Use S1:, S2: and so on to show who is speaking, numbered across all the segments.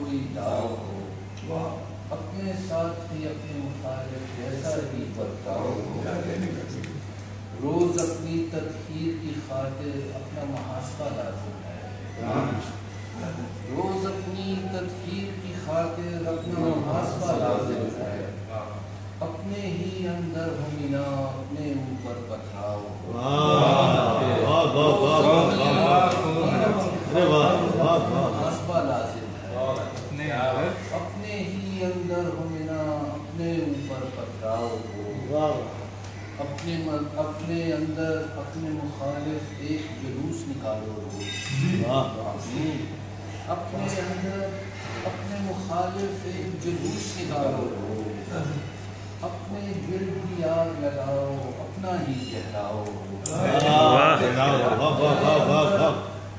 S1: کوئی داؤ ہو، اپنے ساتھ ہی اپنے مخالف جیسا بھی برتاؤ ہو، روز اپنی تطہیر کی خاطر اپنا محاسبہ لازم ہے، روز اپنی تطہیر کی خاطر اپنا محاسبہ لازم ہے، اپنے ہی اندر ہو مینا اپنے اوپر پتھراؤ ہو، محاسبہ لازم ہے، اپنے ہی اندر ہو مینا اپنے اوپر پتھراؤ ہو، اپنے اندر اپنے مخالف ایک جلوس نکالو ہو، اپنے اندر اپنے مخالف ایک جلوس نکالو ہو، اپنے گرد بھی آگ لگاؤ اپنا ہی کہلاؤ ہو،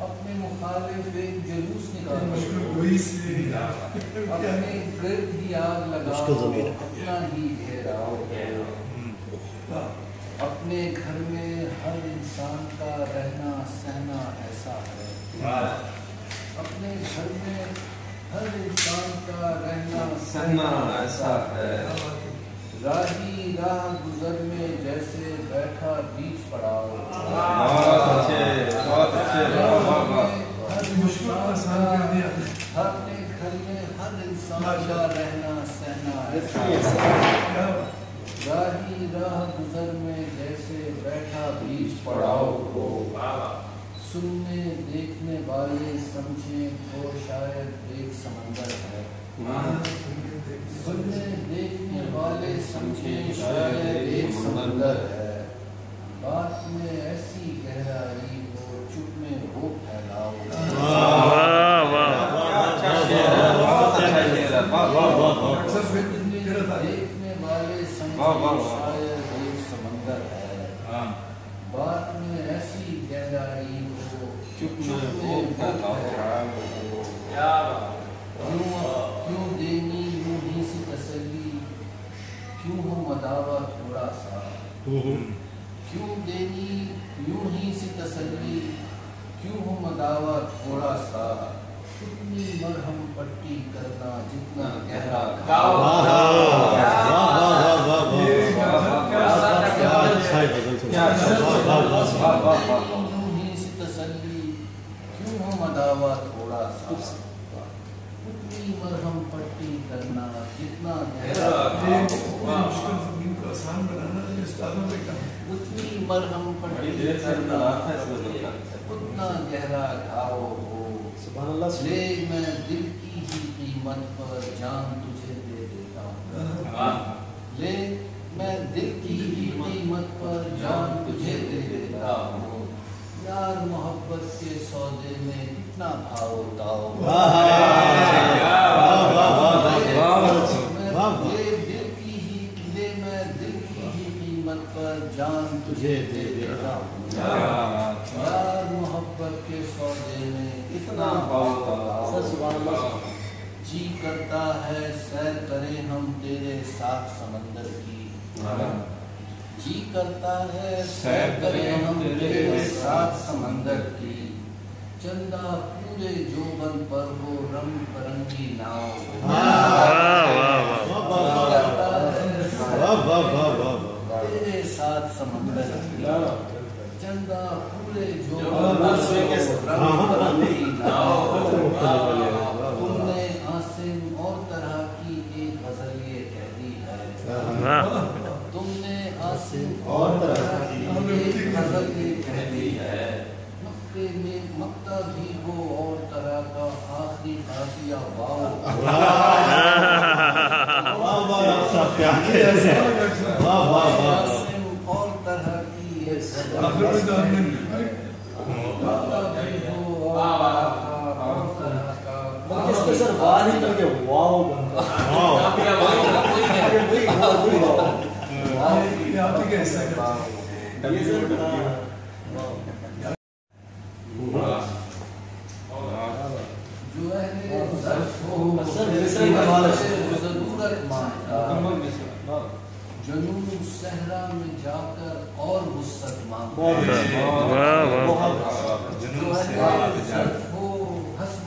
S1: اپنے مخالف ایک جلوس نکالو ہو، اپنے گرد بھی آگ لگاؤ اپنا ہی گھیراؤ ہو، اپنے گھر میں ہر انسان کا رہنا سہنا ایسا ہے، اپنے گھر میں ہر انسان کا رہنا سہنا ایسا ہے، راہی راہ گزر میں جیسے بیٹھا بیچ پڑا ہو، اپنے گھر میں ہر انسان کا رہنا سہنا ایسا ہے، راہی راہ گزر میں جیسے بیٹھا بیچ پڑاؤ ہو، سننے دیکھنے والے سمجھیں تو شاید ایک سمندر ہے، سننے دیکھنے والے سمجھیں شاید ایک سمندر ہے، بات میں ایسی گہرائی ہو چپ میں وہ پھیلاؤ، دیکھنے والے سمجھیں شاید ایک سمندر ہے، بات میں ایسی گہرائی ہو چپ میں وہ پھیلاؤ، کیوں دینی یوں ہی سی تسلی، کیوں ہو مداوا تھوڑا سا، کیوں دینی یوں ہی سی تسلی، کیوں ہو مداوا تھوڑا سا، اتنی مرہم پٹی کرنا جتنا گہرا یوں ہی سی تسلی، کیوں ہو مداوا تھوڑا سا، اتنی مرہم پٹی کرنا جتنا گہرا، اتنی مرہم پٹی کرنا اتنا گہرا گھاؤ ہو، لے میں دل کی ہی قیمت پر جان تجھے دے دیتا ہوں، لے میں دل کی ہی قیمت پر جان تجھے دے دیتا ہوں، یار محبت کے سودے میں کتنا بھاؤ ہوتا جان تجھے دے دیتا ہوں، یار محبت کے سودے میں اتنا بھاؤ، جی کرتا ہے سیر کریں ہم تیرے ساتھ سمندر کی، جی کرتا ہے سیر کریں ہم تیرے ساتھ سمندر کی، چندہ پورے جوبن پر ہو رنگ برنگی ناؤ، تیرے ساتھ سمندر کی، چندہ پورے جوبن پر ہو رنگ برنگی ناؤ، تم نے عاصم اور طرح کی ایک غزل یہ کہہ دی ہے، تم نے عاصم اور طرح کی ایک غزل یہ کہہ دی ہے، مکے میں مکہ بھی ہو اور طرح کا آخری قافیہ واو، عاصم اور طرح کی ایک غزل جنون صحرا میں جا کر اور وسعت مانگو، جو ہے حسب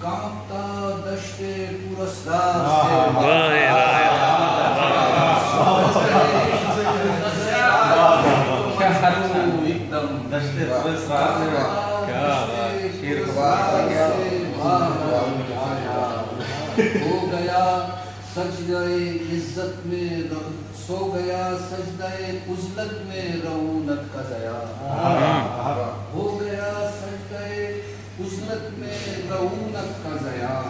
S1: کانپتا دشت پرستار سے ایک دم
S2: دشت پرستار سے کیا شیر
S1: ہو گیا سجدہ عزت میں سو گیا سجدہ عزلت میں رونت کا ضیا ہو گیا سجدہ عزلت میں رونت کا ضیا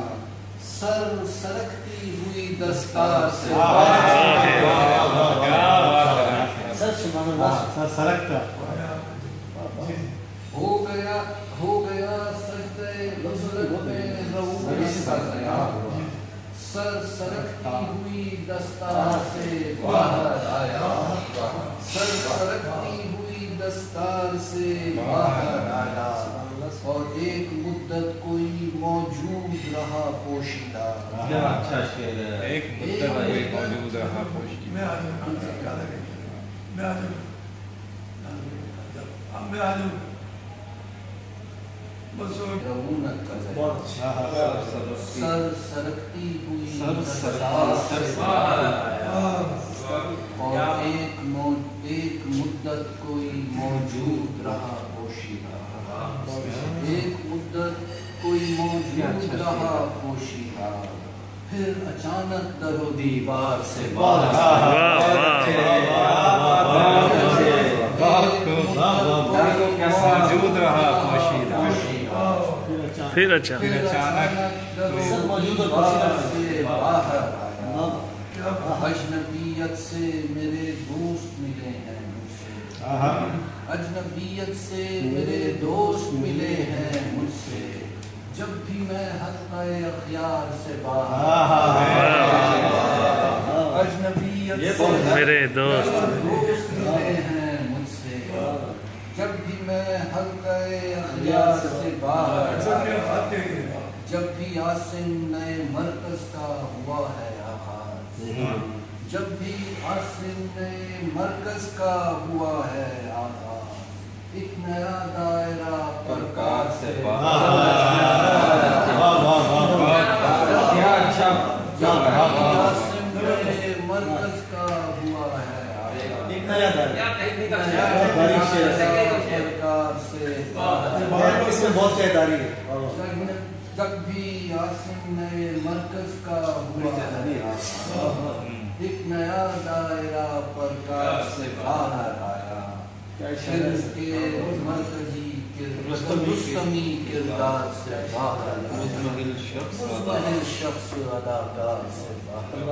S1: سر سرکتی ہوئی دستار سے ہو گیا سجدہ عزلت میں رونت کا ضیا سر سرکتی ہوئی دستار سے باہر آیا سر سرکتی ہوئی دستار سے باہر آیا اور ایک مدت کوئی موجود رہا پوشیدہ
S2: اچھا شعر ہے ایک مدت موجود رہا پوشیدہ
S3: میں آ جاؤں
S1: رونت کا ضیا سر سرکتی ہوئی اور ایک مدت کوئی موجود رہا پوشیدہ ایک مدت کوئی موجود رہا پوشیدہ پھر اچانک در و دیوار سے باہر
S2: موجود رہا پوشیدہ
S4: پھر اچھا
S1: اجنبیت سے میرے دوست ملے ہیں مجھ سے اجنبیت سے میرے دوست ملے ہیں مجھ سے جب بھی میں حلقہ اخیار سے باہر اجنبیت سے
S4: میرے دوست
S1: ملے ہیں مجھ سے جب بھی میں حلقہ اخیار سے باہر جب بھی عاصم نئے مرکز کا ہوا ہے آغاز جب بھی عاصم نئے مرکز کا ہوا ہے آغاز ایک نیا دائرہ پرکار سے باہر جب بھی عاصم نئے مرکز کا ہوا ہے ایک نیا جب بھی عاصم نئے مرکز کا ہوا ہے ایک نیا دائرہ پرکار سے باہر آیا کے مرکزی رستمی کردار سے باہر مزمحل شخص اداکار سے باہر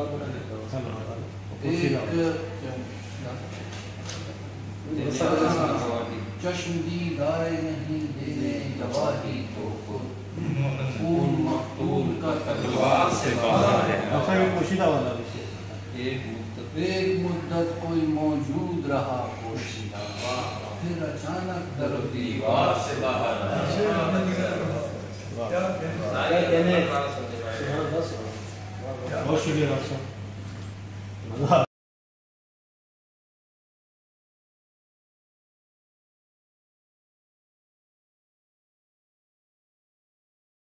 S1: چشم دیدائے نہیں دینے گواہی تو خود خون مقتول کا تلوار سے باہر ہے ایک مدت کوئی موجود رہا پوشیدہ پھر اچانک در و دیوار سے باہر
S3: بہت شکریہ